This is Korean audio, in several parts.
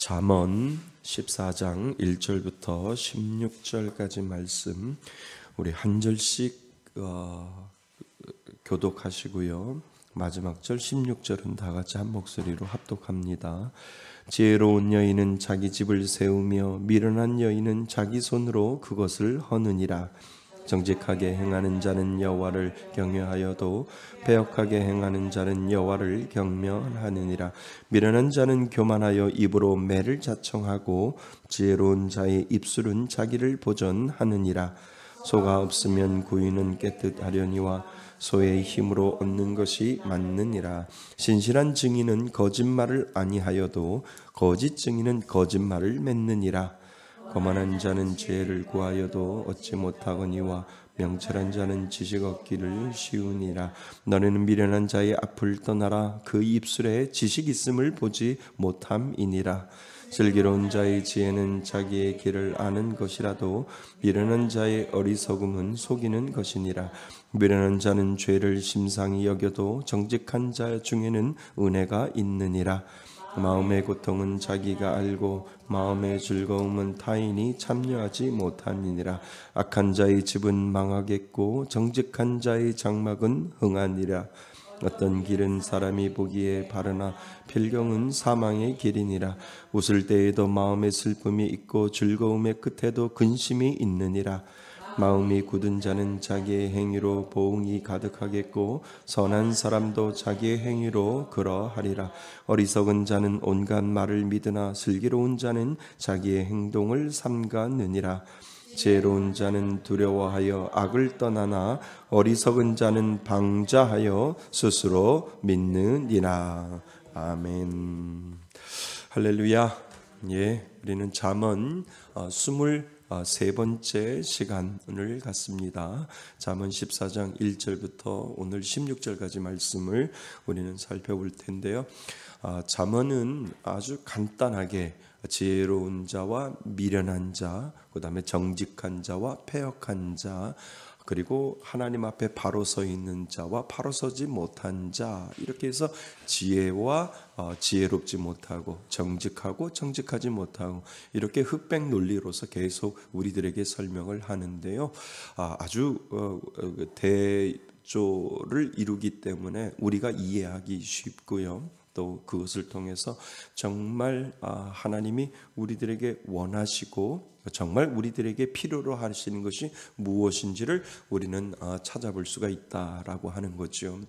잠언 14장 1절부터 16절까지 말씀 우리 한 절씩 교독하시고요. 마지막 절 16절은 다 같이 한 목소리로 합독합니다. 지혜로운 여인은 자기 집을 세우며 미련한 여인은 자기 손으로 그것을 허느니라. 정직하게 행하는 자는 여호와를 경외하여도 배역하게 행하는 자는 여호와를 경멸하느니라. 미련한 자는 교만하여 입으로 매를 자청하고 지혜로운 자의 입술은 자기를 보전하느니라. 소가 없으면 구이는 깨끗하려니와 소의 힘으로 얻는 것이 맞느니라. 신실한 증인은 거짓말을 아니하여도 거짓 증인은 거짓말을 맺느니라. 거만한 자는 지혜를 구하여도 얻지 못하거니와 명철한 자는 지식 얻기를 쉬우니라. 너는 미련한 자의 앞을 떠나라. 그 입술에 지식 있음을 보지 못함이니라. 슬기로운 자의 지혜는 자기의 길을 아는 것이라도 미련한 자의 어리석음은 속이는 것이니라. 미련한 자는 죄를 심상히 여겨도 정직한 자 중에는 은혜가 있느니라. 마음의 고통은 자기가 알고 마음의 즐거움은 타인이 참여하지 못함이니라. 악한 자의 집은 망하겠고 정직한 자의 장막은 흥하니라. 어떤 길은 사람이 보기에 바르나 필경은 사망의 길이니라. 웃을 때에도 마음의 슬픔이 있고 즐거움의 끝에도 근심이 있느니라. 마음이 굳은 자는 자기의 행위로 보응이 가득하겠고 선한 사람도 자기의 행위로 그러하리라. 어리석은 자는 온갖 말을 믿으나 슬기로운 자는 자기의 행동을 삼가느니라. 지혜로운 자는 두려워하여 악을 떠나나 어리석은 자는 방자하여 스스로 믿느니라. 아멘. 할렐루야. 예, 우리는 잠언 23번째 시간을 갖습니다. 잠언 14장 1절부터 오늘 16절까지 말씀을 우리는 살펴볼 텐데요. 잠언은 아주 간단하게 지혜로운 자와 미련한 자, 그 다음에 정직한 자와 패역한 자, 그리고 하나님 앞에 바로 서 있는 자와 바로 서지 못한 자, 이렇게 해서 지혜와 지혜롭지 못하고 정직하고 정직하지 못하고 이렇게 흑백 논리로서 계속 우리들에게 설명을 하는데요. 아주 대조를 이루기 때문에 우리가 이해하기 쉽고요. 또 그것을 통해서 정말 하나님이 우리들에게 원하시고 정말 우리들에게 필요로 하시는 것이 무엇인지를 우리는 찾아볼 수가 있다라고 하는 거죠.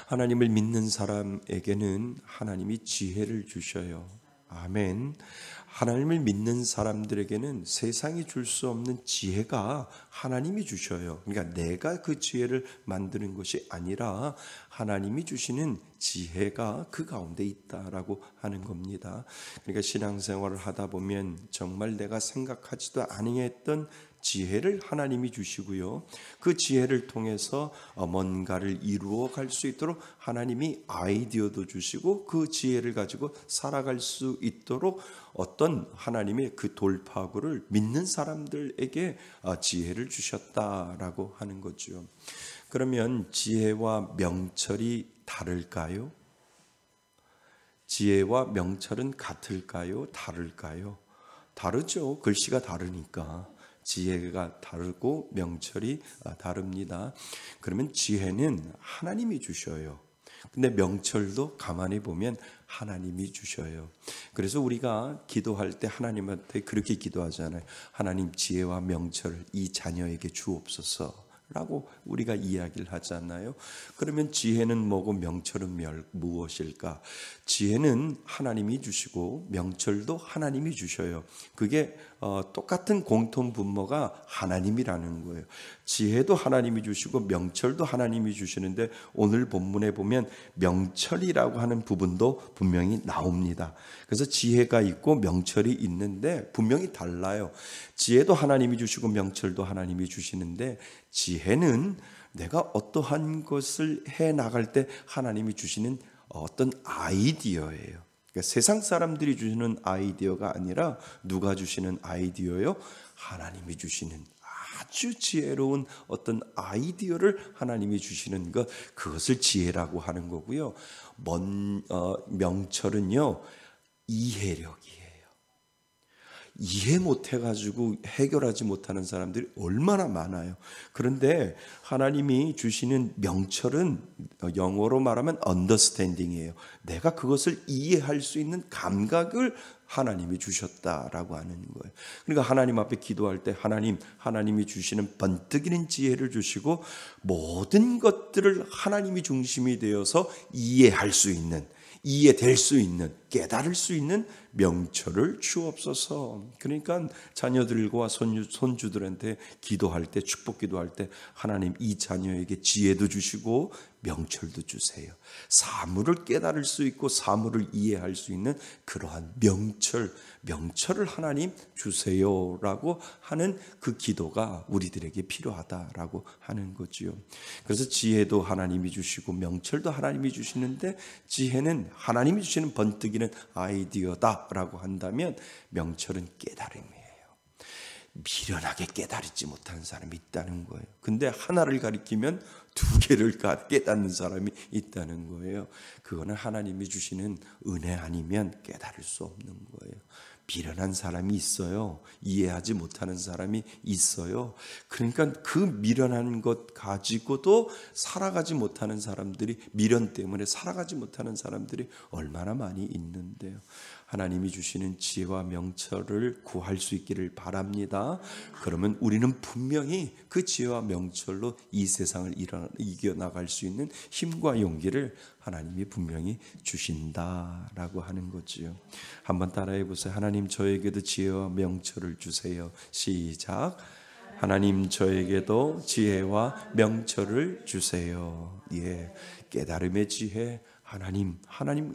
하나님을 믿는 사람에게는 하나님이 지혜를 주셔요. 아멘. 하나님을 믿는 사람들에게는 세상이 줄 수 없는 지혜가 하나님이 주셔요. 그러니까 내가 그 지혜를 만드는 것이 아니라 하나님이 주시는 지혜가 그 가운데 있다라고 하는 겁니다. 그러니까 신앙생활을 하다 보면 정말 내가 생각하지도 아니했던 지혜를 하나님이 주시고요. 그 지혜를 통해서 뭔가를 이루어 갈 수 있도록 하나님이 아이디어도 주시고 그 지혜를 가지고 살아갈 수 있도록 어떤 하나님의 그 돌파구를 믿는 사람들에게 지혜를 주셨다라고 하는 거죠. 그러면 지혜와 명철이 다를까요? 지혜와 명철은 같을까요? 다를까요? 다르죠. 글씨가 다르니까. 지혜가 다르고 명철이 다릅니다. 그러면 지혜는 하나님이 주셔요. 근데 명철도 가만히 보면 하나님이 주셔요. 그래서 우리가 기도할 때 하나님한테 그렇게 기도하잖아요. 하나님 지혜와 명철을 이 자녀에게 주옵소서 라고 우리가 이야기를 하잖아요. 그러면 지혜는 뭐고 명철은 무엇일까? 지혜는 하나님이 주시고 명철도 하나님이 주셔요. 그게 똑같은 공통 분모가 하나님이라는 거예요. 지혜도 하나님이 주시고 명철도 하나님이 주시는데 오늘 본문에 보면 명철이라고 하는 부분도 분명히 나옵니다. 그래서 지혜가 있고 명철이 있는데 분명히 달라요. 지혜도 하나님이 주시고 명철도 하나님이 주시는데 지혜는 내가 어떠한 것을 해 나갈 때 하나님이 주시는 어떤 아이디어예요. 그러니까 세상 사람들이 주시는 아이디어가 아니라 누가 주시는 아이디어요? 하나님이 주시는 아주 지혜로운 어떤 아이디어를 하나님이 주시는 것, 그것을 지혜라고 하는 거고요. 명철은요, 이해력이에요. 이해 못해가지고 해결하지 못하는 사람들이 얼마나 많아요. 그런데 하나님이 주시는 명철은 영어로 말하면 understanding이에요. 내가 그것을 이해할 수 있는 감각을 하나님이 주셨다라고 하는 거예요. 그러니까 하나님 앞에 기도할 때 하나님이 주시는 번뜩이는 지혜를 주시고 모든 것들을 하나님이 중심이 되어서 이해할 수 있는, 이해될 수 있는, 깨달을 수 있는 명철을 주옵소서. 그러니까 자녀들과 손주들한테 기도할 때, 축복 기도할 때 하나님 이 자녀에게 지혜도 주시고 명철도 주세요. 사물을 깨달을 수 있고 사물을 이해할 수 있는 그러한 명철을 하나님 주세요라고 하는 그 기도가 우리들에게 필요하다라고 하는 거지요. 그래서 지혜도 하나님이 주시고 명철도 하나님이 주시는데 지혜는 하나님이 주시는 번뜩이는 아이디어다라고 한다면 명철은 깨달음이에요. 미련하게 깨달지 못하는 사람이 있다는 거예요. 근데 하나를 가리키면 두 개를 깨닫는 사람이 있다는 거예요. 그거는 하나님이 주시는 은혜 아니면 깨달을 수 없는 거예요. 미련한 사람이 있어요. 이해하지 못하는 사람이 있어요. 그러니까 그 미련한 것 가지고도 살아가지 못하는 사람들이, 미련 때문에 살아가지 못하는 사람들이 얼마나 많이 있는데요. 하나님이 주시는 지혜와 명철을 구할 수 있기를 바랍니다. 그러면 우리는 분명히 그 지혜와 명철로 이 세상을 이겨나갈 수 있는 힘과 용기를 하나님이 분명히 주신다라고 하는 거지요. 한번 따라해 보세요. 하나님 저에게도 지혜와 명철을 주세요. 시작. 하나님 저에게도 지혜와 명철을 주세요. 예, 깨달음의 지혜, 하나님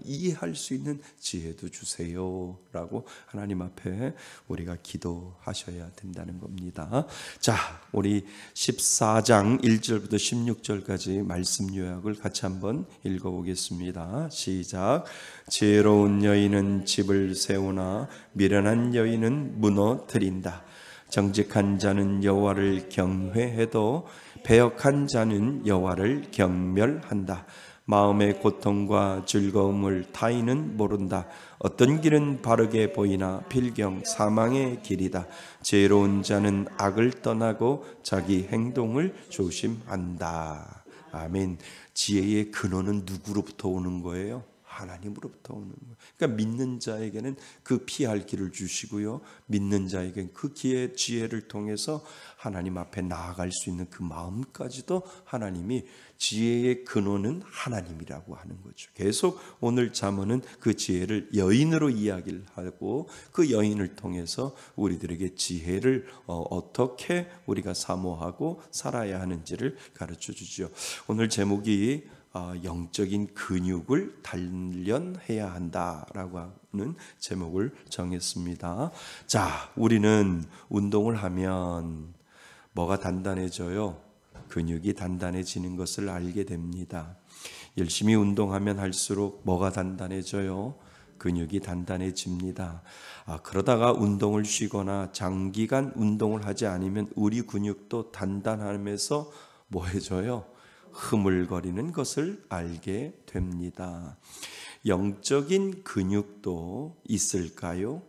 이해할 수 있는 지혜도 주세요 라고 하나님 앞에 우리가 기도하셔야 된다는 겁니다. 자, 우리 14장 1절부터 16절까지 말씀 요약을 같이 한번 읽어보겠습니다. 시작. 지혜로운 여인은 집을 세우나 미련한 여인은 무너뜨린다. 정직한 자는 여호와를 경외해도 배역한 자는 여호와를 경멸한다. 마음의 고통과 즐거움을 타인은 모른다. 어떤 길은 바르게 보이나 필경 사망의 길이다. 지혜로운 자는 악을 떠나고 자기 행동을 조심한다. 아멘. 지혜의 근원은 누구로부터 오는 거예요? 하나님으로부터 오는 거예요. 그러니까 믿는 자에게는 그 피할 길을 주시고요. 믿는 자에게는 그 지혜를 통해서 하나님 앞에 나아갈 수 있는 그 마음까지도 하나님이, 지혜의 근원은 하나님이라고 하는 거죠. 계속 오늘 잠언은 그 지혜를 여인으로 이야기를 하고 그 여인을 통해서 우리들에게 지혜를 어떻게 우리가 사모하고 살아야 하는지를 가르쳐 주죠. 오늘 제목이 영적인 근육을 단련해야 한다라고 하는 제목을 정했습니다. 자, 우리는 운동을 하면 뭐가 단단해져요? 근육이 단단해지는 것을 알게 됩니다. 열심히 운동하면 할수록 뭐가 단단해져요? 근육이 단단해집니다. 그러다가 운동을 쉬거나 장기간 운동을 하지 않으면 우리 근육도 단단하면서 뭐 해져요? 흐물거리는 것을 알게 됩니다. 영적인 근육도 있을까요?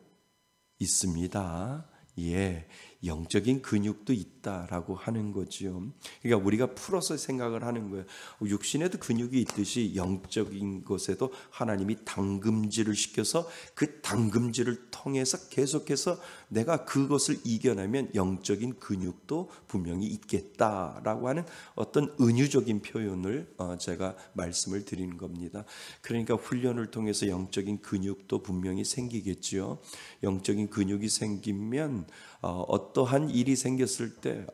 있습니다. 예, 영적인 근육도 있다라고 하는 거지요. 그러니까 우리가 풀어서 생각을 하는 거예요. 육신에도 근육이 있듯이 영적인 것에도 하나님이 당금질을 시켜서 그 당금질을 통해서 계속해서 내가 그것을 이겨내면 영적인 근육도 분명히 있겠다라고 하는 어떤 은유적인 표현을 제가 말씀을 드리는 겁니다. 그러니까 훈련을 통해서 영적인 근육도 분명히 생기겠지요. 영적인 근육이 생기면 어떠한 일이 생겼을 때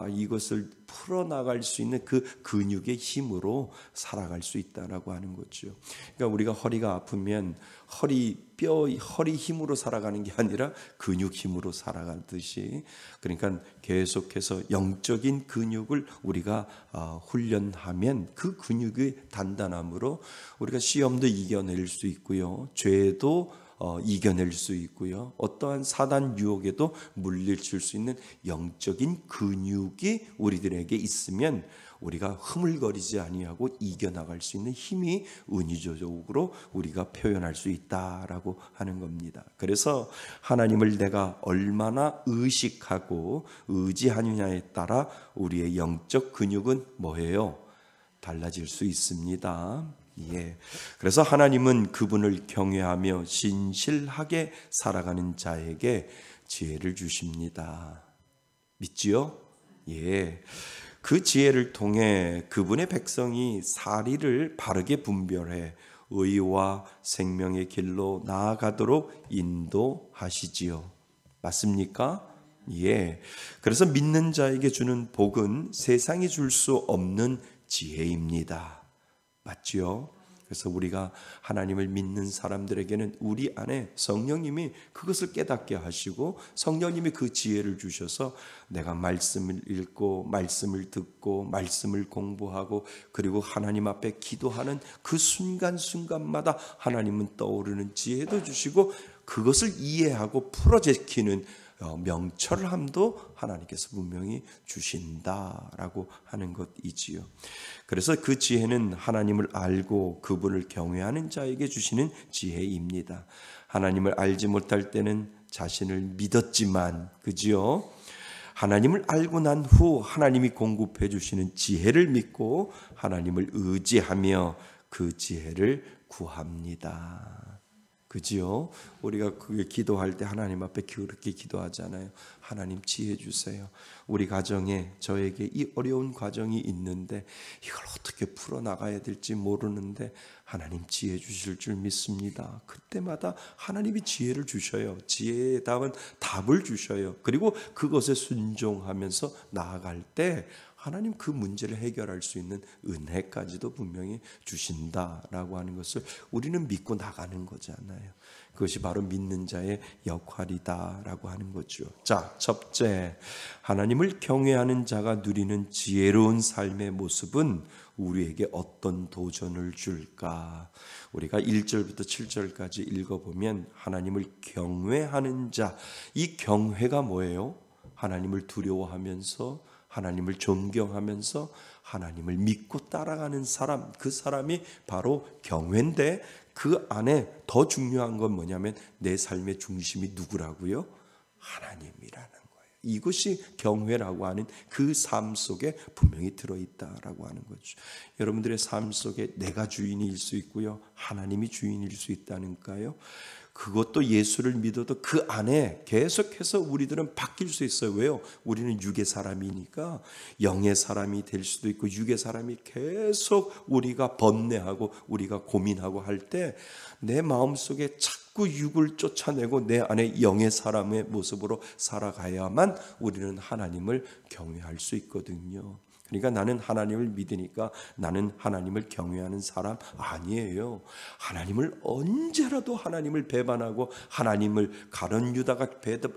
이것을 풀어나갈 수 있는 그 근육의 힘으로 살아갈 수 있다라고 하는 거죠. 그러니까 우리가 허리가 아프면 허리 힘으로 살아가는 게 아니라 근육 힘으로 살아가듯이, 그러니까 계속해서 영적인 근육을 우리가 훈련하면 그 근육의 단단함으로 우리가 시험도 이겨낼 수 있고요. 죄도 이겨낼 수 있고요. 어떠한 사단 유혹에도 물리칠 수 있는 영적인 근육이 우리들에게 있으면 우리가 흐물거리지 아니하고 이겨나갈 수 있는 힘이 은유적으로 우리가 표현할 수 있다라고 하는 겁니다. 그래서 하나님을 내가 얼마나 의식하고 의지하느냐에 따라 우리의 영적 근육은 뭐예요? 달라질 수 있습니다. 예. 그래서 하나님은 그분을 경외하며 신실하게 살아가는 자에게 지혜를 주십니다. 믿지요? 예. 그 지혜를 통해 그분의 백성이 사리를 바르게 분별해 의와 생명의 길로 나아가도록 인도하시지요. 맞습니까? 예. 그래서 믿는 자에게 주는 복은 세상이 줄 수 없는 지혜입니다. 맞지요? 그래서 우리가 하나님을 믿는 사람들에게는 우리 안에 성령님이 그것을 깨닫게 하시고 성령님이 그 지혜를 주셔서 내가 말씀을 읽고 말씀을 듣고 말씀을 공부하고 그리고 하나님 앞에 기도하는 그 순간순간마다 하나님은 떠오르는 지혜도 주시고 그것을 이해하고 풀어제키는 명철함도 하나님께서 분명히 주신다라고 하는 것이지요. 그래서 그 지혜는 하나님을 알고 그분을 경외하는 자에게 주시는 지혜입니다. 하나님을 알지 못할 때는 자신을 믿었지만, 그지요? 하나님을 알고 난 후 하나님이 공급해 주시는 지혜를 믿고 하나님을 의지하며 그 지혜를 구합니다. 그지요? 우리가 그게 기도할 때 하나님 앞에 그렇게 기도하잖아요. 하나님 지혜 주세요. 우리 가정에 저에게 이 어려운 과정이 있는데 이걸 어떻게 풀어나가야 될지 모르는데 하나님 지혜 주실 줄 믿습니다. 그때마다 하나님이 지혜를 주셔요. 지혜에 답은 답을 주셔요. 그리고 그것에 순종하면서 나아갈 때 하나님 그 문제를 해결할 수 있는 은혜까지도 분명히 주신다라고 하는 것을 우리는 믿고 나가는 거잖아요. 그것이 바로 믿는 자의 역할이다라고 하는 거죠. 자, 첫째, 하나님을 경외하는 자가 누리는 지혜로운 삶의 모습은 우리에게 어떤 도전을 줄까? 우리가 1절부터 7절까지 읽어보면 하나님을 경외하는 자, 이 경외가 뭐예요? 하나님을 두려워하면서 하나님을 존경하면서 하나님을 믿고 따라가는 사람, 그 사람이 바로 경외인데 그 안에 더 중요한 건 뭐냐면 내 삶의 중심이 누구라고요? 하나님이라는 거예요. 이것이 경외라고 하는 그 삶 속에 분명히 들어있다라고 하는 거죠. 여러분들의 삶 속에 내가 주인일 수 있고요. 하나님이 주인일 수 있다니까요. 그것도 예수를 믿어도 그 안에 계속해서 우리들은 바뀔 수 있어요. 왜요? 우리는 육의 사람이니까 영의 사람이 될 수도 있고 육의 사람이 계속 우리가 번뇌하고 우리가 고민하고 할 때 내 마음속에 자꾸 육을 쫓아내고 내 안에 영의 사람의 모습으로 살아가야만 우리는 하나님을 경외할 수 있거든요. 그러니까 나는 하나님을 믿으니까 나는 하나님을 경외하는 사람 아니에요. 하나님을 언제라도 하나님을 배반하고 하나님을 가룟 유다가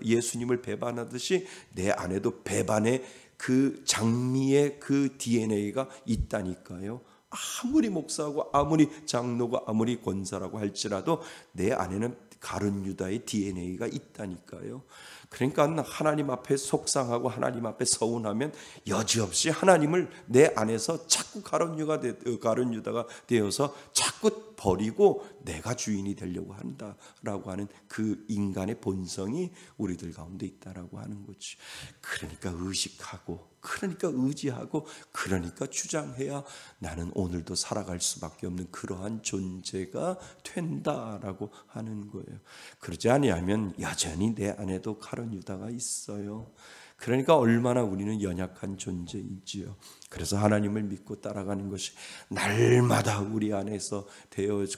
예수님을 배반하듯이 내 안에도 배반의 그 장미의 그 DNA가 있다니까요. 아무리 목사하고 아무리 장로고 아무리 권사라고 할지라도 내 안에는 가룟 유다의 DNA가 있다니까요. 그러니까 하나님 앞에 속상하고 하나님 앞에 서운하면 여지없이 하나님을 내 안에서 자꾸 가룟 유다가 되어서 자꾸 버리고 내가 주인이 되려고 한다라고 하는 그 인간의 본성이 우리들 가운데 있다라고 하는 거지. 그러니까 의식하고 그러니까 의지하고 그러니까 주장해야 나는 오늘도 살아갈 수밖에 없는 그러한 존재가 된다라고 하는 거예요. 그러지 아니하면 여전히 내 안에도 가룟 유다가 있어요. 그러니까 얼마나 우리는 연약한 존재이지요. 그래서 하나님을 믿고 따라가는 것이 날마다 우리 안에서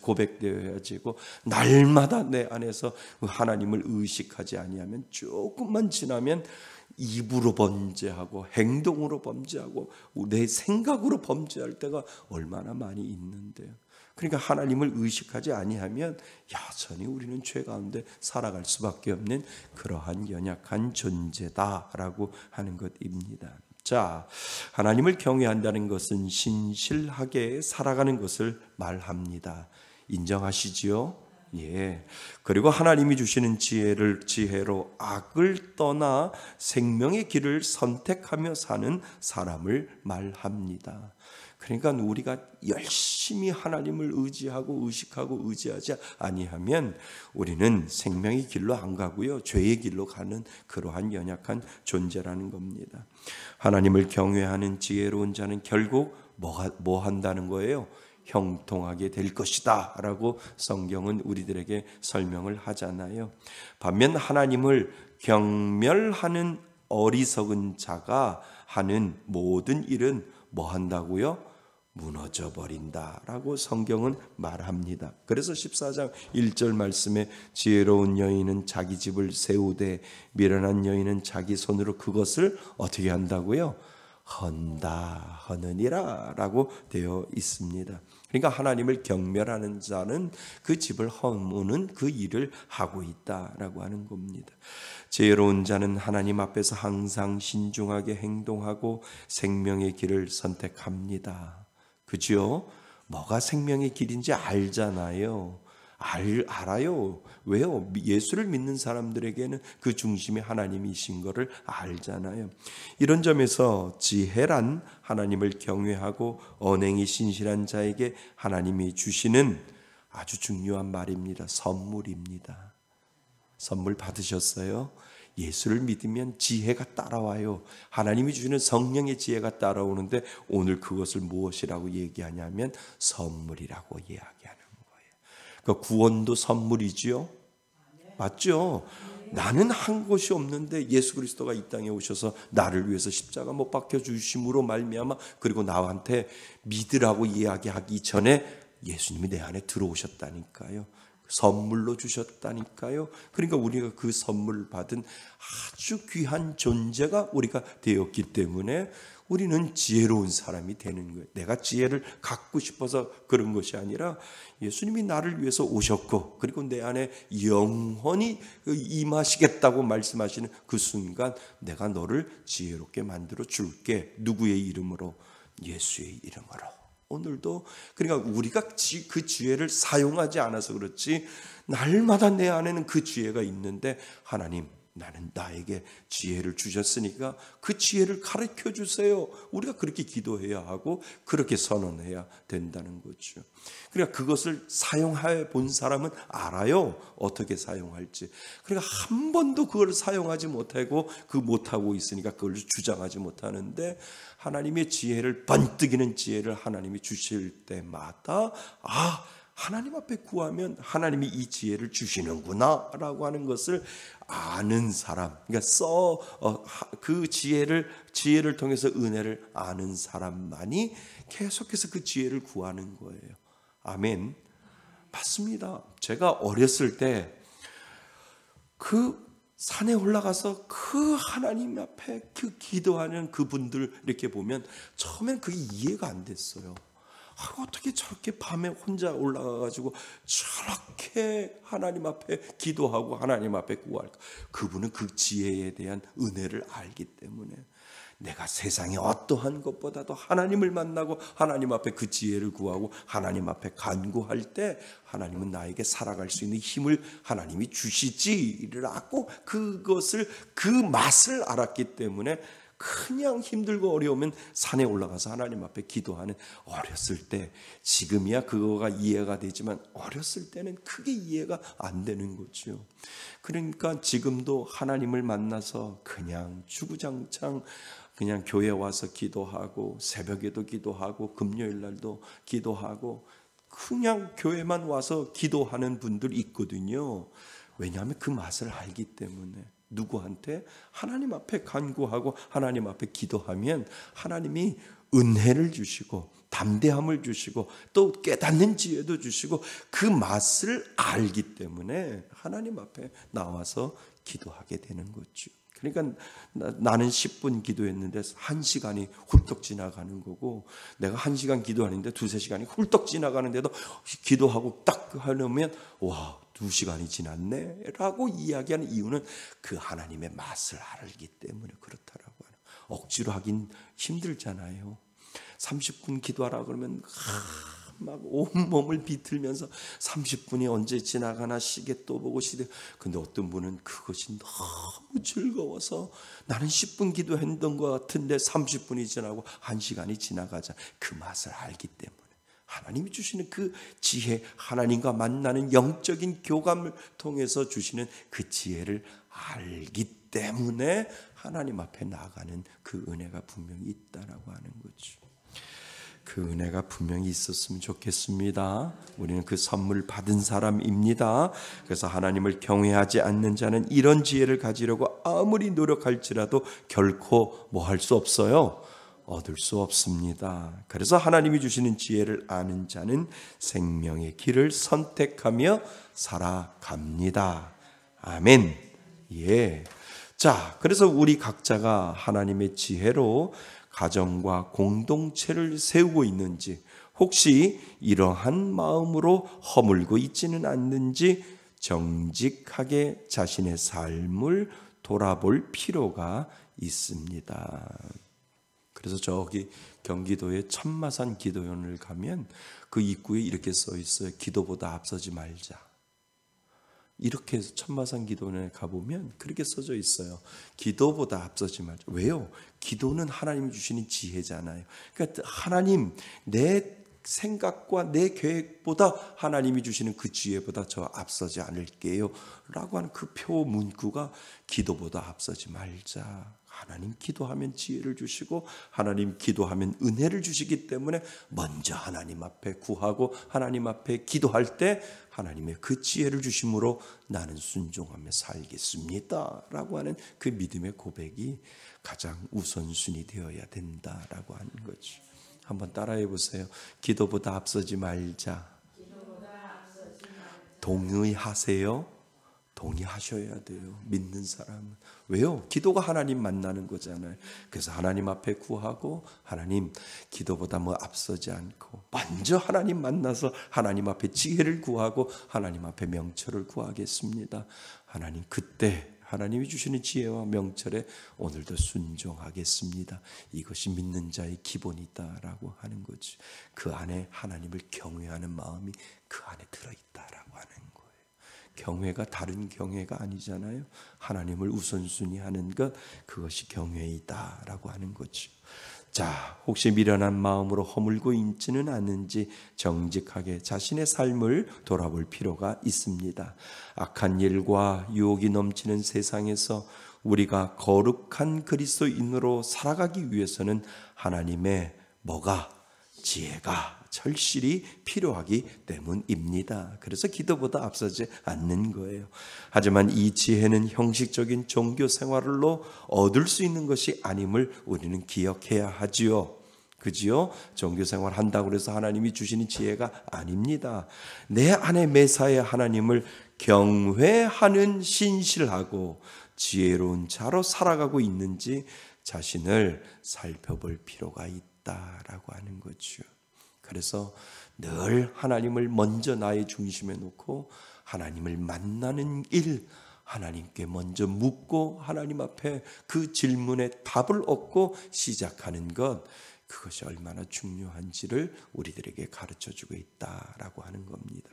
고백되어야지고 날마다 내 안에서 하나님을 의식하지 아니하면 조금만 지나면 입으로 범죄하고 행동으로 범죄하고 내 생각으로 범죄할 때가 얼마나 많이 있는데요. 그러니까 하나님을 의식하지 아니하면 여전히 우리는 죄 가운데 살아갈 수밖에 없는 그러한 연약한 존재다라고 하는 것입니다. 자, 하나님을 경외한다는 것은 신실하게 살아가는 것을 말합니다. 인정하시지요? 예. 그리고 하나님이 주시는 지혜로 악을 떠나 생명의 길을 선택하며 사는 사람을 말합니다. 그러니까 우리가 열심히 하나님을 의지하고 의식하고 의지하지 아니하면 우리는 생명의 길로 안 가고요, 죄의 길로 가는 그러한 연약한 존재라는 겁니다. 하나님을 경외하는 지혜로운 자는 결국 뭐 한다는 거예요? 형통하게 될 것이다 라고 성경은 우리들에게 설명을 하잖아요. 반면 하나님을 경멸하는 어리석은 자가 하는 모든 일은 뭐 한다고요? 무너져 버린다라고 성경은 말합니다. 그래서 14장 1절 말씀에 지혜로운 여인은 자기 집을 세우되 미련한 여인은 자기 손으로 그것을 어떻게 한다고요? 허느니라 라고 되어 있습니다. 그러니까 하나님을 경멸하는 자는 그 집을 허무는 그 일을 하고 있다라고 하는 겁니다. 지혜로운 자는 하나님 앞에서 항상 신중하게 행동하고 생명의 길을 선택합니다. 그죠? 뭐가 생명의 길인지 알잖아요. 알아요. 왜요? 예수를 믿는 사람들에게는 그 중심이 하나님이신 것을 알잖아요. 이런 점에서 지혜란 하나님을 경외하고 언행이 신실한 자에게 하나님이 주시는 아주 중요한 말입니다. 선물입니다. 선물 받으셨어요? 예수를 믿으면 지혜가 따라와요. 하나님이 주시는 성령의 지혜가 따라오는데 오늘 그것을 무엇이라고 얘기하냐면 선물이라고 이야기하는 거예요. 그러니까 구원도 선물이지요. 맞죠? 나는 한 것이 없는데 예수 그리스도가 이 땅에 오셔서 나를 위해서 십자가 못 박혀 주심으로 말미암아 그리고 나한테 믿으라고 이야기하기 전에 예수님이 내 안에 들어오셨다니까요. 선물로 주셨다니까요. 그러니까 우리가 그 선물을 받은 아주 귀한 존재가 우리가 되었기 때문에 우리는 지혜로운 사람이 되는 거예요. 내가 지혜를 갖고 싶어서 그런 것이 아니라 예수님이 나를 위해서 오셨고 그리고 내 안에 영원히 임하시겠다고 말씀하시는 그 순간 내가 너를 지혜롭게 만들어 줄게. 누구의 이름으로? 예수의 이름으로. 오늘도 그러니까 우리가 그 지혜를 사용하지 않아서 그렇지 날마다 내 안에는 그 지혜가 있는데 하나님 나는 나에게 지혜를 주셨으니까 그 지혜를 가르쳐 주세요. 우리가 그렇게 기도해야 하고 그렇게 선언해야 된다는 거죠. 그러니까 그것을 사용해 본 사람은 알아요. 어떻게 사용할지. 그러니까 한 번도 그걸 사용하지 못하고 못하고 있으니까 그걸 주장하지 못하는데 하나님의 지혜를 번뜩이는 지혜를 하나님이 주실 때마다 하나님 앞에 구하면 하나님이 이 지혜를 주시는구나 라고 하는 것을 아는 사람, 그러니까 그 지혜를 통해서 은혜를 아는 사람만이 계속해서 그 지혜를 구하는 거예요. 아멘. 맞습니다. 제가 어렸을 때 그 산에 올라가서 그 하나님 앞에 그 기도하는 그분들 이렇게 보면 처음엔 그게 이해가 안 됐어요. 어떻게 저렇게 밤에 혼자 올라가가지고 저렇게 하나님 앞에 기도하고 하나님 앞에 구할까? 그분은 그 지혜에 대한 은혜를 알기 때문에 내가 세상에 어떠한 것보다도 하나님을 만나고 하나님 앞에 그 지혜를 구하고 하나님 앞에 간구할 때 하나님은 나에게 살아갈 수 있는 힘을 하나님이 주시지라고 그 맛을 알았기 때문에 그냥 힘들고 어려우면 산에 올라가서 하나님 앞에 기도하는 어렸을 때 지금이야 그거가 이해가 되지만 어렸을 때는 크게 이해가 안 되는 거죠. 그러니까 지금도 하나님을 만나서 그냥 주구장창 그냥 교회 와서 기도하고 새벽에도 기도하고 금요일 날도 기도하고 그냥 교회만 와서 기도하는 분들 있거든요. 왜냐하면 그 맛을 알기 때문에 누구한테? 하나님 앞에 간구하고 하나님 앞에 기도하면 하나님이 은혜를 주시고 담대함을 주시고 또 깨닫는 지혜도 주시고 그 맛을 알기 때문에 하나님 앞에 나와서 기도하게 되는 거죠. 그러니까 나는 10분 기도했는데 1시간이 훌떡 지나가는 거고 내가 1시간 기도하는데 2-3시간이 훌떡 지나가는데도 기도하고 딱 하려면 2시간이 지났네 라고 이야기하는 이유는 그 하나님의 맛을 알기 때문에 그렇다라고 하는. 억지로 하긴 힘들잖아요. 30분 기도하라 그러면 막 온몸을 비틀면서 30분이 언제 지나가나 시계 또 보고 근데 어떤 분은 그것이 너무 즐거워서 나는 10분 기도했던 것 같은데 30분이 지나고 1시간이 지나가자 그 맛을 알기 때문에 하나님이 주시는 그 지혜, 하나님과 만나는 영적인 교감을 통해서 주시는 그 지혜를 알기 때문에 하나님 앞에 나가는 그 은혜가 분명히 있다라고 하는 거죠. 그 은혜가 분명히 있었으면 좋겠습니다. 우리는 그 선물 받은 사람입니다. 그래서 하나님을 경외하지 않는 자는 이런 지혜를 가지려고 아무리 노력할지라도 결코 뭐 할 수 없어요. 얻을 수 없습니다. 그래서 하나님이 주시는 지혜를 아는 자는 생명의 길을 선택하며 살아갑니다. 아멘. 예. 자, 그래서 우리 각자가 하나님의 지혜로 가정과 공동체를 세우고 있는지, 혹시 이러한 마음으로 허물고 있지는 않는지 정직하게 자신의 삶을 돌아볼 필요가 있습니다. 그래서 저기 경기도의 천마산 기도원을 가면 그 입구에 이렇게 써 있어요. 기도보다 앞서지 말자. 이렇게 해서 천마산 기도원에 가보면 그렇게 써져 있어요. 기도보다 앞서지 말자. 왜요? 기도는 하나님이 주시는 지혜잖아요. 그러니까 하나님, 내 생각과 내 계획보다 하나님이 주시는 그 지혜보다 저 앞서지 않을게요 라고 하는 그 표 문구가 기도보다 앞서지 말자. 하나님 기도하면 지혜를 주시고 하나님 기도하면 은혜를 주시기 때문에 먼저 하나님 앞에 구하고 하나님 앞에 기도할 때 하나님의 그 지혜를 주심으로 나는 순종하며 살겠습니다 라고 하는 그 믿음의 고백이 가장 우선순위 되어야 된다라고 하는 거죠. 한번 따라해 보세요. 기도보다 앞서지 말자. 동의하세요? 동의하셔야 돼요. 믿는 사람은. 왜요? 기도가 하나님 만나는 거잖아요. 그래서 하나님 앞에 구하고 하나님 기도보다 뭐 앞서지 않고 먼저 하나님 만나서 하나님 앞에 지혜를 구하고 하나님 앞에 명철을 구하겠습니다. 하나님 그때 하나님이 주시는 지혜와 명철에 오늘도 순종하겠습니다. 이것이 믿는 자의 기본이다라고 하는 거죠. 그 안에 하나님을 경외하는 마음이 그 안에 들어있다라고 하는 거예요. 경외가 다른 경외가 아니잖아요. 하나님을 우선순위 하는 것, 그것이 경외이다라고 하는 거죠. 자, 혹시 미련한 마음으로 허물고 있지는 않은지 정직하게 자신의 삶을 돌아볼 필요가 있습니다. 악한 일과 유혹이 넘치는 세상에서 우리가 거룩한 그리스도인으로 살아가기 위해서는 하나님의 뭐가? 지혜가 절실히 필요하기 때문입니다. 그래서 기도보다 앞서지 않는 거예요. 하지만 이 지혜는 형식적인 종교 생활로 얻을 수 있는 것이 아님을 우리는 기억해야 하지요. 그지요? 종교 생활 한다고 해서 하나님이 주시는 지혜가 아닙니다. 내 안에 매사에 하나님을 경외하는 신실하고 지혜로운 자로 살아가고 있는지 자신을 살펴볼 필요가 있다라고 하는 거죠. 그래서 늘 하나님을 먼저 나의 중심에 놓고 하나님을 만나는 일, 하나님께 먼저 묻고 하나님 앞에 그 질문에 답을 얻고 시작하는 것, 그것이 얼마나 중요한지를 우리들에게 가르쳐주고 있다라고 하는 겁니다.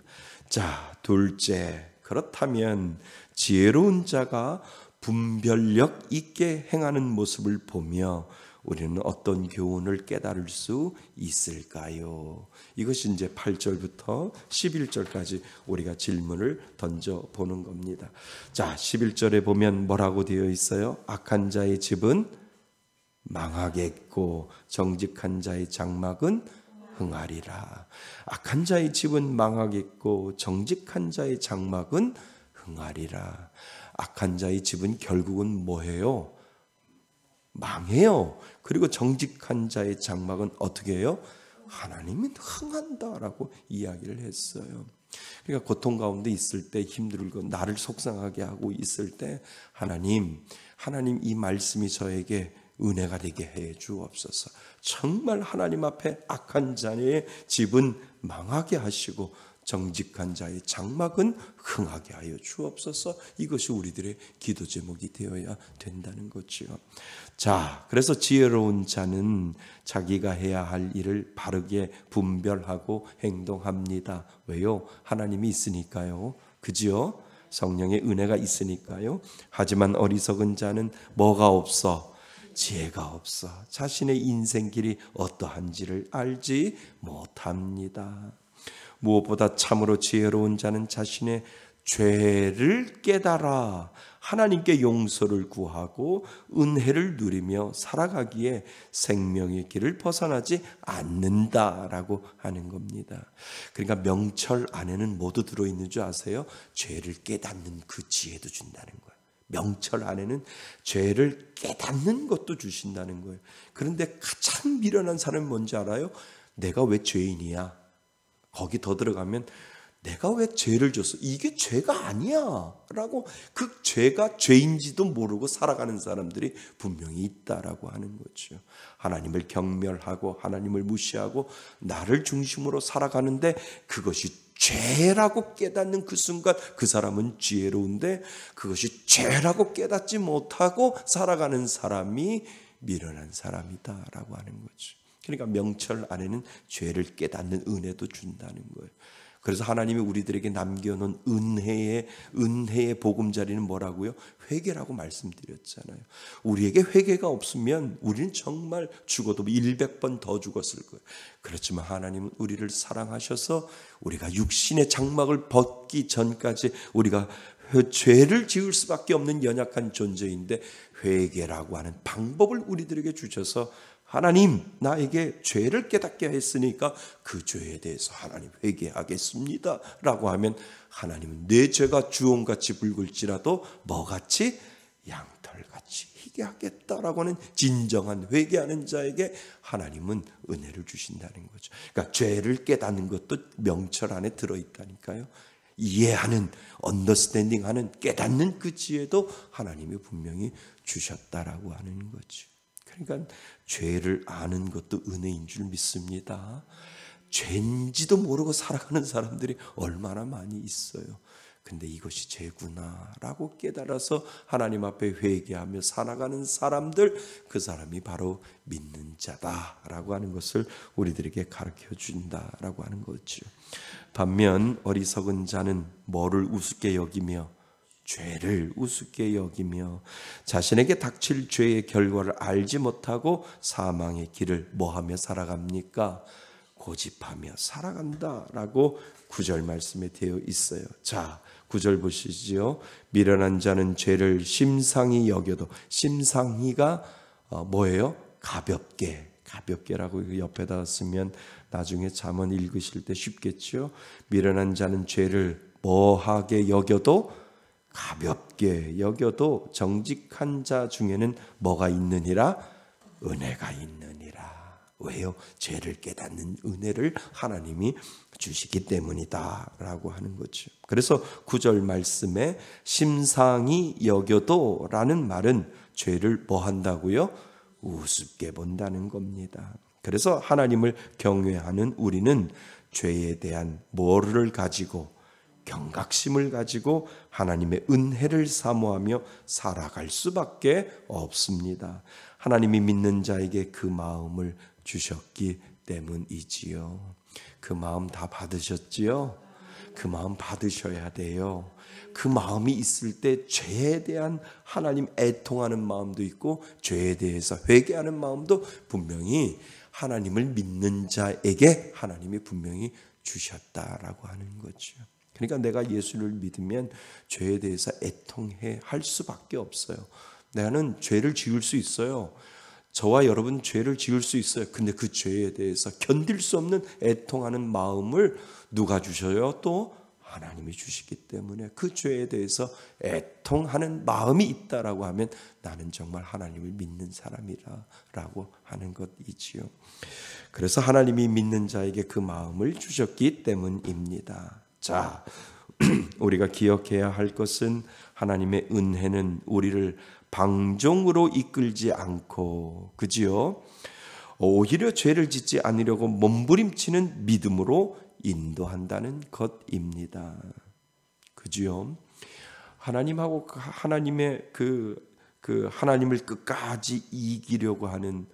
자, 둘째, 그렇다면 지혜로운 자가 분별력 있게 행하는 모습을 보며 우리는 어떤 교훈을 깨달을 수 있을까요? 이것이 이제 8절부터 11절까지 우리가 질문을 던져보는 겁니다. 자, 11절에 보면 뭐라고 되어 있어요? 악한 자의 집은 망하겠고 정직한 자의 장막은 흥하리라. 악한 자의 집은 망하겠고 정직한 자의 장막은 흥하리라. 악한 자의 집은 결국은 뭐예요? 망해요. 그리고 정직한 자의 장막은 어떻게 해요? 하나님이 흥한다라고 이야기를 했어요. 그러니까 고통 가운데 있을 때 힘들고 나를 속상하게 하고 있을 때 하나님 이 말씀이 저에게 은혜가 되게 해 주옵소서. 정말 하나님 앞에 악한 자의 집은 망하게 하시고 정직한 자의 장막은 흥하게 하여 주옵소서. 이것이 우리들의 기도 제목이 되어야 된다는 거죠. 자, 그래서 지혜로운 자는 자기가 해야 할 일을 바르게 분별하고 행동합니다. 왜요? 하나님이 있으니까요. 그지요? 성령의 은혜가 있으니까요. 하지만 어리석은 자는 뭐가 없어? 지혜가 없어. 자신의 인생길이 어떠한지를 알지 못합니다. 무엇보다 참으로 지혜로운 자는 자신의 죄를 깨달아 하나님께 용서를 구하고 은혜를 누리며 살아가기에 생명의 길을 벗어나지 않는다라고 하는 겁니다. 그러니까 명철 안에는 모두 들어있는 줄 아세요? 죄를 깨닫는 그 지혜도 준다는 거예요. 명철 안에는 죄를 깨닫는 것도 주신다는 거예요. 그런데 가장 미련한 사람은 뭔지 알아요? 내가 왜 죄인이야? 거기 더 들어가면 내가 왜 죄를 줬어? 이게 죄가 아니야 라고 그 죄가 죄인지도 모르고 살아가는 사람들이 분명히 있다라고 하는 거죠. 하나님을 경멸하고 하나님을 무시하고 나를 중심으로 살아가는데 그것이 죄라고 깨닫는 그 순간 그 사람은 지혜로운데 그것이 죄라고 깨닫지 못하고 살아가는 사람이 미련한 사람이다라고 하는 거죠. 그러니까 명철 안에는 죄를 깨닫는 은혜도 준다는 거예요. 그래서 하나님이 우리들에게 남겨놓은 은혜의 보금자리는 뭐라고요? 회개라고 말씀드렸잖아요. 우리에게 회개가 없으면 우리는 정말 죽어도 100번 더 죽었을 거예요. 그렇지만 하나님은 우리를 사랑하셔서 우리가 육신의 장막을 벗기 전까지 우리가 죄를 지을 수밖에 없는 연약한 존재인데 회개라고 하는 방법을 우리들에게 주셔서 하나님 나에게 죄를 깨닫게 했으니까 그 죄에 대해서 하나님 회개하겠습니다 라고 하면 하나님은 내 죄가 주홍같이 붉을지라도 뭐같이? 양털같이 희게 하겠다라고 하는 진정한 회개하는 자에게 하나님은 은혜를 주신다는 거죠. 그러니까 죄를 깨닫는 것도 명철 안에 들어있다니까요. 이해하는, 언더스탠딩하는, 깨닫는 그 지혜도 하나님이 분명히 주셨다라고 하는 거죠. 그러니까 죄를 아는 것도 은혜인 줄 믿습니다. 죄인지도 모르고 살아가는 사람들이 얼마나 많이 있어요. 근데 이것이 죄구나라고 깨달아서 하나님 앞에 회개하며 살아가는 사람들, 그 사람이 바로 믿는 자다라고 하는 것을 우리들에게 가르쳐 준다라고 하는 거죠. 반면 어리석은 자는 뭐를 우습게 여기며 죄를 우습게 여기며 자신에게 닥칠 죄의 결과를 알지 못하고 사망의 길을 뭐하며 살아갑니까? 고집하며 살아간다라고 9절 말씀에 되어 있어요. 자, 9절 보시지요. 미련한 자는 죄를 심상히 여겨도, 심상히가 뭐예요? 가볍게라고 옆에다 쓰면 나중에 잠언 읽으실 때 쉽겠죠. 미련한 자는 죄를 뭐하게 여겨도, 가볍게 여겨도 정직한 자 중에는 뭐가 있느니라? 은혜가 있느니라. 왜요? 죄를 깨닫는 은혜를 하나님이 주시기 때문이다 라고 하는 거죠. 그래서 9절 말씀에 심상히 여겨도 라는 말은 죄를 뭐 한다고요? 우습게 본다는 겁니다. 그래서 하나님을 경외하는 우리는 죄에 대한 뭐를 가지고, 경각심을 가지고 하나님의 은혜를 사모하며 살아갈 수밖에 없습니다. 하나님이 믿는 자에게 그 마음을 주셨기 때문이지요. 그 마음 다 받으셨지요? 그 마음 받으셔야 돼요. 그 마음이 있을 때 죄에 대한 하나님 애통하는 마음도 있고 죄에 대해서 회개하는 마음도 분명히 하나님을 믿는 자에게 하나님이 분명히 주셨다라고 하는 거죠. 그러니까 내가 예수를 믿으면 죄에 대해서 애통해 할 수밖에 없어요. 나는 죄를 지을 수 있어요. 저와 여러분 죄를 지을 수 있어요. 근데 그 죄에 대해서 견딜 수 없는 애통하는 마음을 누가 주셔요? 또 하나님이 주시기 때문에 그 죄에 대해서 애통하는 마음이 있다라고 하면 나는 정말 하나님을 믿는 사람이라고 하는 것이지요. 그래서 하나님이 믿는 자에게 그 마음을 주셨기 때문입니다. 자, 우리가 기억해야 할 것은 하나님의 은혜는 우리를 방종으로 이끌지 않고, 그지요? 오히려 죄를 짓지 않으려고 몸부림치는 믿음으로 인도한다는 것입니다. 그죠? 하나님하고 하나님의 하나님을 끝까지 이기려고 하는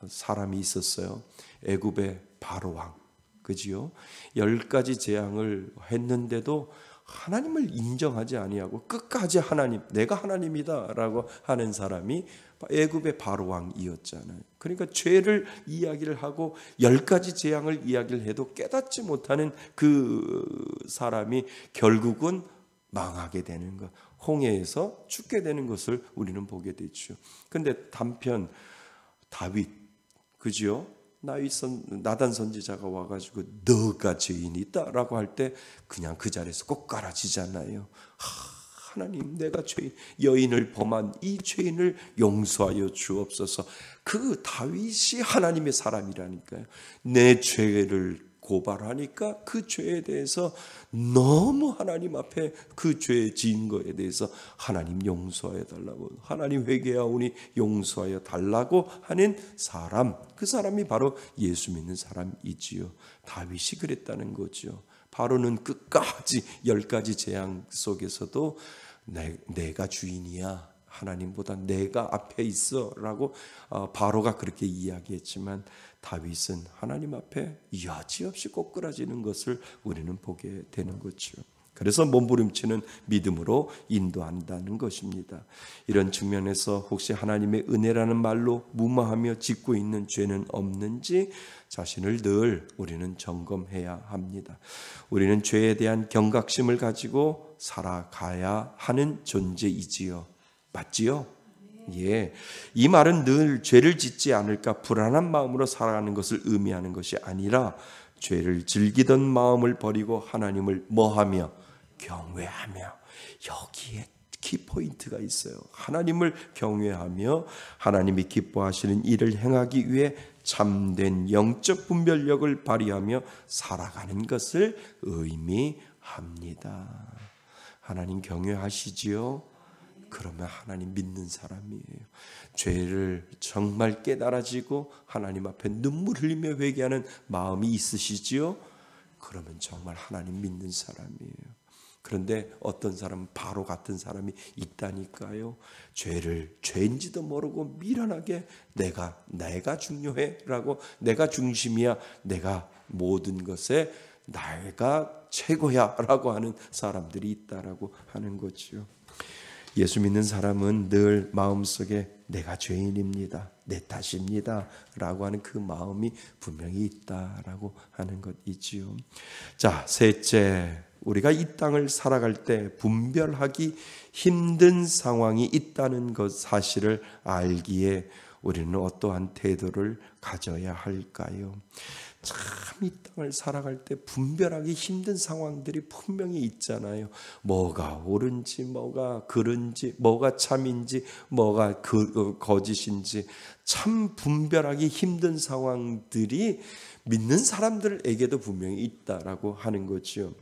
사람이 있었어요. 애굽의 바로 왕, 그지요? 10가지 재앙을 했는데도 하나님을 인정하지 아니하고 끝까지 하나님, 내가 하나님이다라고 하는 사람이 애굽의 바로 왕이었잖아요. 그러니까 죄를 이야기를 하고 10가지 재앙을 이야기를 해도 깨닫지 못하는 그 사람이 결국은 망하게 되는 것, 홍해에서 죽게 되는 것을 우리는 보게 되죠. 그런데 단편 다윗, 그죠? 나단 선지자가 와가지고 너가 죄인이다라고 할 때 그냥 그 자리에서 꼭 깔아지잖아요. 하나님, 내가 여인을 범한 이 죄인을 용서하여 주옵소서. 그 다윗이 하나님의 사람이라니까요. 내 죄를 고발하니까 그 죄에 대해서 너무 하나님 앞에 그 죄 지은 거에 대해서 하나님 용서하여 달라고, 하나님 회개하오니 용서하여 달라고 하는 사람, 그 사람이 바로 예수 믿는 사람이지요. 다윗이 그랬다는 거죠. 바로는 끝까지 10가지 재앙 속에서도 내가 주인이야, 하나님보다 내가 앞에 있어 라고 바로가 그렇게 이야기했지만 다윗은 하나님 앞에 여지없이 꼬꾸라지는 것을 우리는 보게 되는 거죠. 그래서 몸부림치는 믿음으로 인도한다는 것입니다. 이런 측면에서 혹시 하나님의 은혜라는 말로 무마하며 짓고 있는 죄는 없는지 자신을 늘 우리는 점검해야 합니다. 우리는 죄에 대한 경각심을 가지고 살아가야 하는 존재이지요. 맞지요? 예. 이 말은 늘 죄를 짓지 않을까 불안한 마음으로 살아가는 것을 의미하는 것이 아니라 죄를 즐기던 마음을 버리고 하나님을 뭐하며? 경외하며. 여기에 키포인트가 있어요. 하나님을 경외하며 하나님이 기뻐하시는 일을 행하기 위해 참된 영적 분별력을 발휘하며 살아가는 것을 의미합니다. 하나님 경외하시지요? 그러면 하나님 믿는 사람이에요. 죄를 정말 깨달아지고 하나님 앞에 눈물 흘리며 회개하는 마음이 있으시지요? 그러면 정말 하나님 믿는 사람이에요. 그런데 어떤 사람은 바로 같은 사람이 있다니까요. 죄인지도 모르고 미련하게 내가 중요해라고, 내가 중심이야, 내가 모든 것에 내가 최고야라고 하는 사람들이 있다라고 하는 거죠. 예수 믿는 사람은 늘 마음속에 내가 죄인입니다, 내 탓입니다 라고 하는 그 마음이 분명히 있다라고 하는 것이지요. 자, 셋째, 우리가 이 땅을 살아갈 때 분별하기 힘든 상황이 있다는 것 사실을 알기에 우리는 어떠한 태도를 가져야 할까요? 참 이 땅을 살아갈 때 분별하기 힘든 상황들이 분명히 있잖아요. 뭐가 옳은지, 뭐가 그른지, 뭐가 참인지, 뭐가 거짓인지 참 분별하기 힘든 상황들이 믿는 사람들에게도 분명히 있다라고 하는 거죠.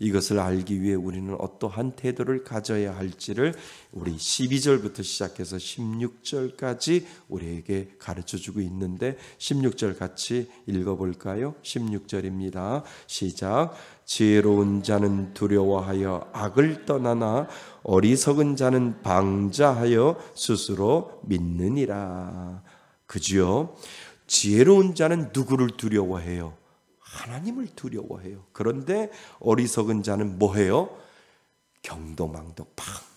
이것을 알기 위해 우리는 어떠한 태도를 가져야 할지를 우리 12절부터 시작해서 16절까지 우리에게 가르쳐주고 있는데 16절 같이 읽어볼까요? 16절입니다. 시작. 지혜로운 자는 두려워하여 악을 떠나나 어리석은 자는 방자하여 스스로 믿느니라. 그죠? 지혜로운 자는 누구를 두려워해요? 하나님을 두려워해요. 그런데 어리석은 자는 뭐해요? 경도망도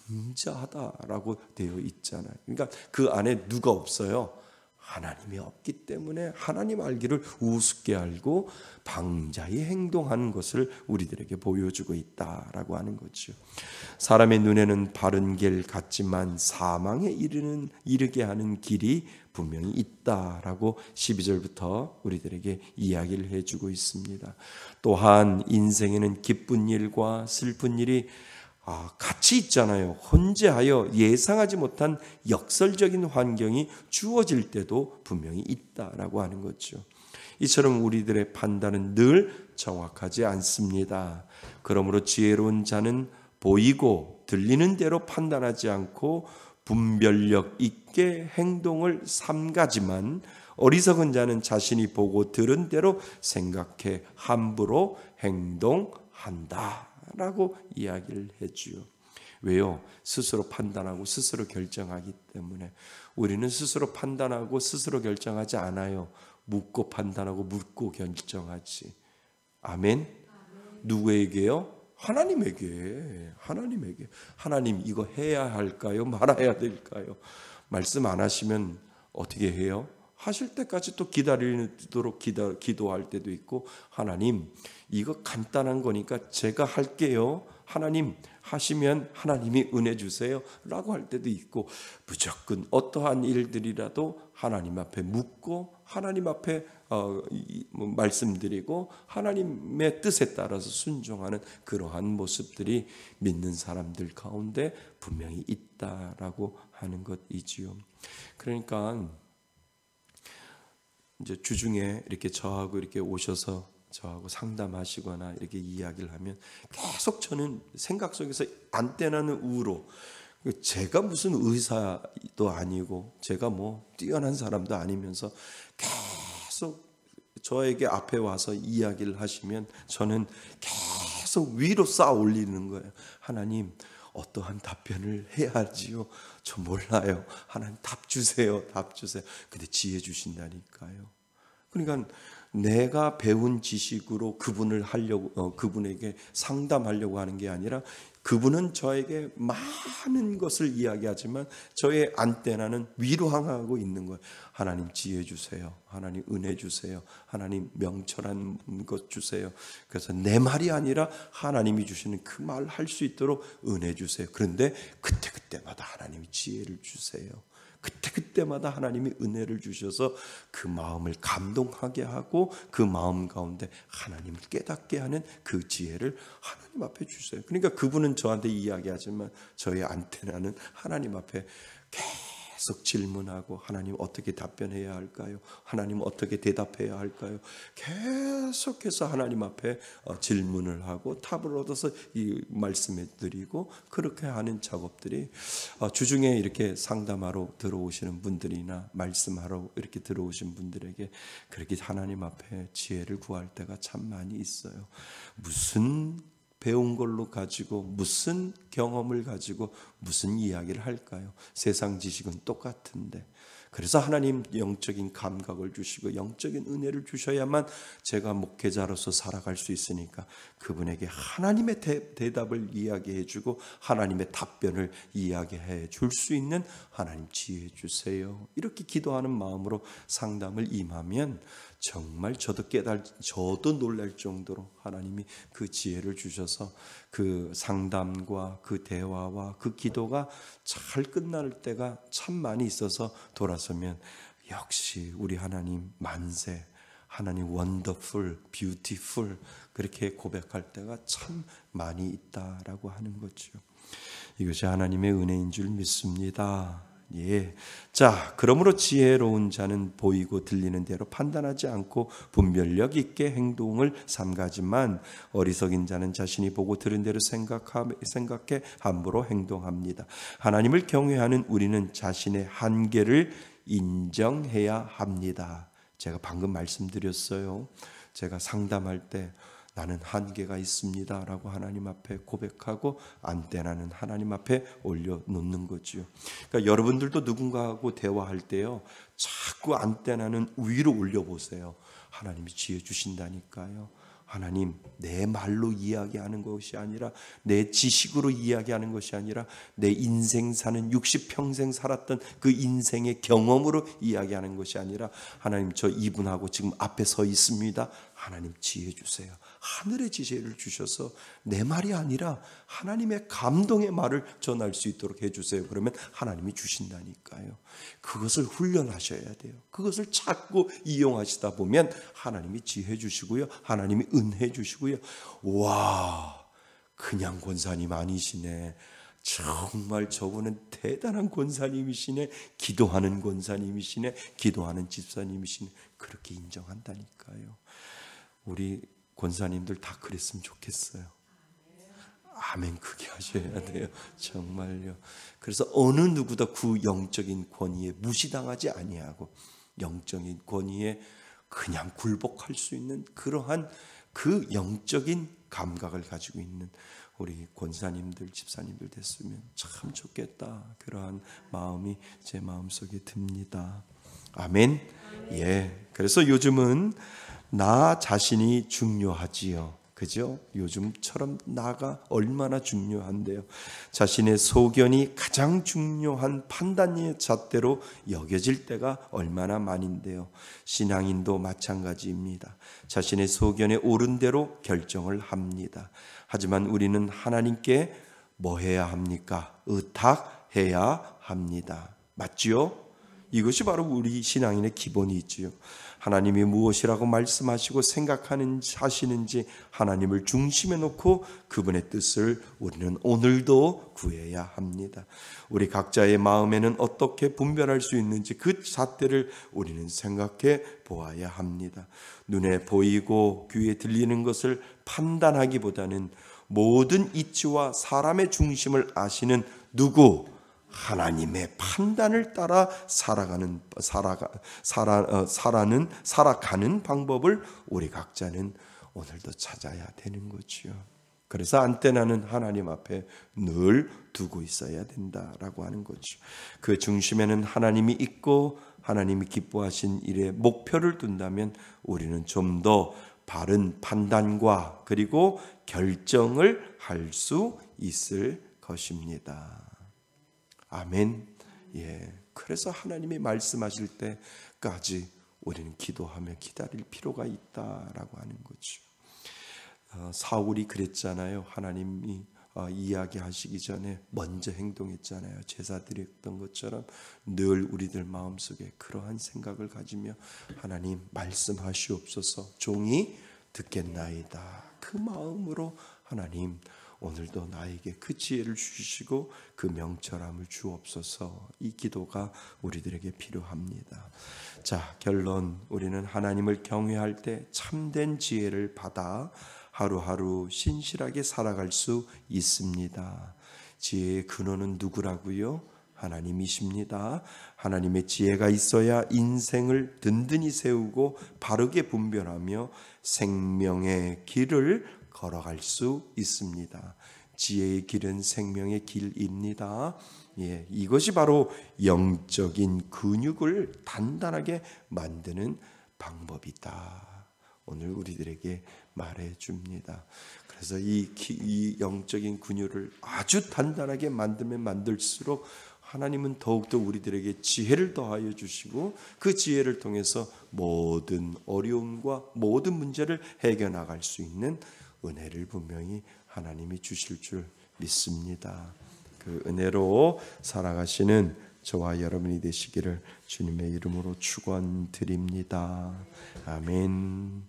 방자하다라고 되어 있잖아요. 그러니까 그 안에 누가 없어요? 하나님이 없기 때문에 하나님 알기를 우습게 알고 방자히 행동하는 것을 우리들에게 보여주고 있다라고 하는 거죠. 사람의 눈에는 바른 길 같지만 사망에 이르게 하는 길이 분명히 있다라고 12절부터 우리들에게 이야기를 해주고 있습니다. 또한 인생에는 기쁜 일과 슬픈 일이 같이 있잖아요. 혼재하여 예상하지 못한 역설적인 환경이 주어질 때도 분명히 있다라고 하는 거죠. 이처럼 우리들의 판단은 늘 정확하지 않습니다. 그러므로 지혜로운 자는 보이고 들리는 대로 판단하지 않고 분별력 있게 행동을 삼가지만 어리석은 자는 자신이 보고 들은 대로 생각해 함부로 행동한다라고 이야기를 해주요. 왜요? 스스로 판단하고 스스로 결정하기 때문에. 우리는 스스로 판단하고 스스로 결정하지 않아요. 묻고 판단하고 묻고 결정하지. 아멘? 누구에게요? 하나님에게. 하나님 이거 해야 할까요? 말아야 될까요? 말씀 안 하시면 어떻게 해요? 하실 때까지 또 기다리도록 기도할 때도 있고, 하나님 이거 간단한 거니까 제가 할게요. 하나님 하시면 하나님이 은혜 주세요 라고 할 때도 있고, 무조건 어떠한 일들이라도 하나님 앞에 묻고 하나님 앞에 말씀드리고 하나님의 뜻에 따라서 순종하는 그러한 모습들이 믿는 사람들 가운데 분명히 있다라고 하는 것이지요. 그러니까 이제 주중에 이렇게 저하고 이렇게 오셔서 저하고 상담하시거나 이렇게 이야기를 하면 계속 저는 생각 속에서 안 떼나는 우로, 제가 무슨 의사도 아니고 제가 뭐 뛰어난 사람도 아니면서 계속 저에게 앞에 와서 이야기를 하시면 저는 계속 위로 쌓아 올리는 거예요. 하나님 어떠한 답변을 해야 하지요? 저 몰라요. 하나님 답 주세요. 근데 지혜 주신다니까요. 그러니까 내가 배운 지식으로 그분에게 상담하려고 하는 게 아니라, 그분은 저에게 많은 것을 이야기하지만 저의 안테나는 위로 향하고 있는 거예요. 하나님 지혜 주세요. 하나님 은혜 주세요. 하나님 명철한 것 주세요. 그래서 내 말이 아니라 하나님이 주시는 그 말 할 수 있도록 은혜 주세요. 그런데 그때마다 하나님이 지혜를 주세요. 그때마다 하나님이 은혜를 주셔서 그 마음을 감동하게 하고 그 마음 가운데 하나님을 깨닫게 하는 그 지혜를 하나님 앞에 주세요. 그러니까 그분은 저한테 이야기하지만 저의 안테나는 하나님 앞에 계속 질문하고, 하나님 어떻게 답변해야 할까요? 하나님 어떻게 대답해야 할까요? 계속해서 하나님 앞에 질문을 하고 답을 얻어서 이 말씀해 드리고, 그렇게 하는 작업들이 주중에 이렇게 상담하러 들어오시는 분들이나 말씀하러 이렇게 들어오신 분들에게 그렇게 하나님 앞에 지혜를 구할 때가 참 많이 있어요. 무슨 배운 걸로 가지고, 무슨 경험을 가지고 무슨 이야기를 할까요? 세상 지식은 똑같은데. 그래서 하나님 영적인 감각을 주시고 영적인 은혜를 주셔야만 제가 목회자로서 살아갈 수 있으니까, 그분에게 하나님의 대답을 이야기해 주고 하나님의 답변을 이야기해 줄 수 있는 하나님 지혜 주세요, 이렇게 기도하는 마음으로 상담을 임하면 정말 저도 놀랄 정도로 하나님이 그 지혜를 주셔서 그 상담과 그 대화와 그 기도가 잘 끝날 때가 참 많이 있어서 돌아서면 역시 우리 하나님 만세, 하나님 원더풀, 뷰티풀, 그렇게 고백할 때가 참 많이 있다라고 하는 거죠. 이것이 하나님의 은혜인 줄 믿습니다. 예. 자, 그러므로 지혜로운 자는 보이고 들리는 대로 판단하지 않고 분별력 있게 행동을 삼가지만, 어리석인 자는 자신이 보고 들은 대로 생각해 함부로 행동합니다. 하나님을 경외하는 우리는 자신의 한계를 인정해야 합니다. 제가 방금 말씀드렸어요. 제가 상담할 때 나는 한계가 있습니다 라고 하나님 앞에 고백하고 안테나는 하나님 앞에 올려놓는 거죠. 그러니까 여러분들도 누군가하고 대화할 때요, 자꾸 안테나는 위로 올려보세요. 하나님이 지혜 주신다니까요. 하나님, 내 말로 이야기하는 것이 아니라, 내 지식으로 이야기하는 것이 아니라, 내 인생 사는 60평생 살았던 그 인생의 경험으로 이야기하는 것이 아니라, 하나님 저 이분하고 지금 앞에 서 있습니다. 하나님 지혜 주세요. 하늘의 지혜를 주셔서 내 말이 아니라 하나님의 감동의 말을 전할 수 있도록 해주세요. 그러면 하나님이 주신다니까요. 그것을 훈련하셔야 돼요. 그것을 자꾸 이용하시다 보면 하나님이 지혜 주시고요, 하나님이 은혜 주시고요. 와, 그냥 권사님 아니시네, 정말 저분은 대단한 권사님이시네, 기도하는 권사님이시네, 기도하는 집사님이시네, 그렇게 인정한다니까요. 우리 권사님들 다 그랬으면 좋겠어요. 아멘 크게 하셔야 돼요. 정말요. 그래서 어느 누구도 그 영적인 권위에 무시당하지 아니하고 영적인 권위에 그냥 굴복할 수 있는 그러한 그 영적인 감각을 가지고 있는 우리 권사님들, 집사님들 됐으면 참 좋겠다. 그러한 마음이 제 마음속에 듭니다. 아멘. 예. 그래서 요즘은 나 자신이 중요하지요. 그죠? 요즘처럼 나가 얼마나 중요한데요. 자신의 소견이 가장 중요한 판단의 잣대로 여겨질 때가 얼마나 많은데요. 신앙인도 마찬가지입니다. 자신의 소견에 옳은 대로 결정을 합니다. 하지만 우리는 하나님께 뭐 해야 합니까? 의탁해야 합니다. 맞지요? 이것이 바로 우리 신앙인의 기본이지요. 하나님이 무엇이라고 말씀하시고 생각하시는지 하나님을 중심에 놓고 그분의 뜻을 우리는 오늘도 구해야 합니다. 우리 각자의 마음에는 어떻게 분별할 수 있는지 그 잣대를 우리는 생각해 보아야 합니다. 눈에 보이고 귀에 들리는 것을 판단하기보다는 모든 이치와 사람의 중심을 아시는 누구? 하나님의 판단을 따라 살아가는 방법을 우리 각자는 오늘도 찾아야 되는 거지요. 그래서 안테나는 하나님 앞에 늘 두고 있어야 된다라고 하는 거죠. 그 중심에는 하나님이 있고 하나님이 기뻐하신 일에 목표를 둔다면 우리는 좀 더 바른 판단과 그리고 결정을 할 수 있을 것입니다. 아멘. 예. 그래서 하나님이 말씀하실 때까지 우리는 기도하며 기다릴 필요가 있다라고 하는 거죠. 사울이 그랬잖아요. 하나님이 이야기하시기 전에 먼저 행동했잖아요. 제사 드렸던 것처럼 늘 우리들 마음속에 그러한 생각을 가지며 하나님 말씀하시옵소서 종이 듣겠나이다. 그 마음으로 하나님 오늘도 나에게 그 지혜를 주시고 그 명철함을 주옵소서. 이 기도가 우리들에게 필요합니다. 자, 결론. 우리는 하나님을 경외할 때 참된 지혜를 받아 하루하루 신실하게 살아갈 수 있습니다. 지혜의 근원은 누구라고요? 하나님이십니다. 하나님의 지혜가 있어야 인생을 든든히 세우고 바르게 분별하며 생명의 길을 걸어갈 수 있습니다. 지혜의 길은 생명의 길입니다. 예, 이것이 바로 영적인 근육을 단단하게 만드는 방법이다. 오늘 우리들에게 말해줍니다. 그래서 이 영적인 근육을 아주 단단하게 만들면 만들수록 하나님은 더욱더 우리들에게 지혜를 더하여 주시고 그 지혜를 통해서 모든 어려움과 모든 문제를 해결해 나갈 수 있는 은혜를 분명히 하나님이 주실 줄 믿습니다. 그 은혜로 살아가시는 저와 여러분이 되시기를 주님의 이름으로 축원드립니다. 아멘.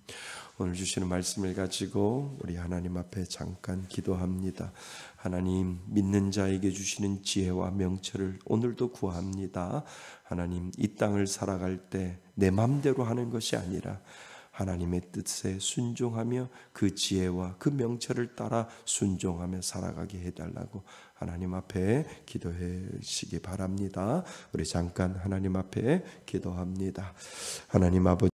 오늘 주시는 말씀을 가지고 우리 하나님 앞에 잠깐 기도합니다. 하나님, 믿는 자에게 주시는 지혜와 명철을 오늘도 구합니다. 하나님, 이 땅을 살아갈 때 내 맘대로 하는 것이 아니라 하나님의 뜻에 순종하며 그 지혜와 그 명철을 따라 순종하며 살아가게 해달라고 하나님 앞에 기도해 주시기 바랍니다. 우리 잠깐 하나님 앞에 기도합니다. 하나님 아버지,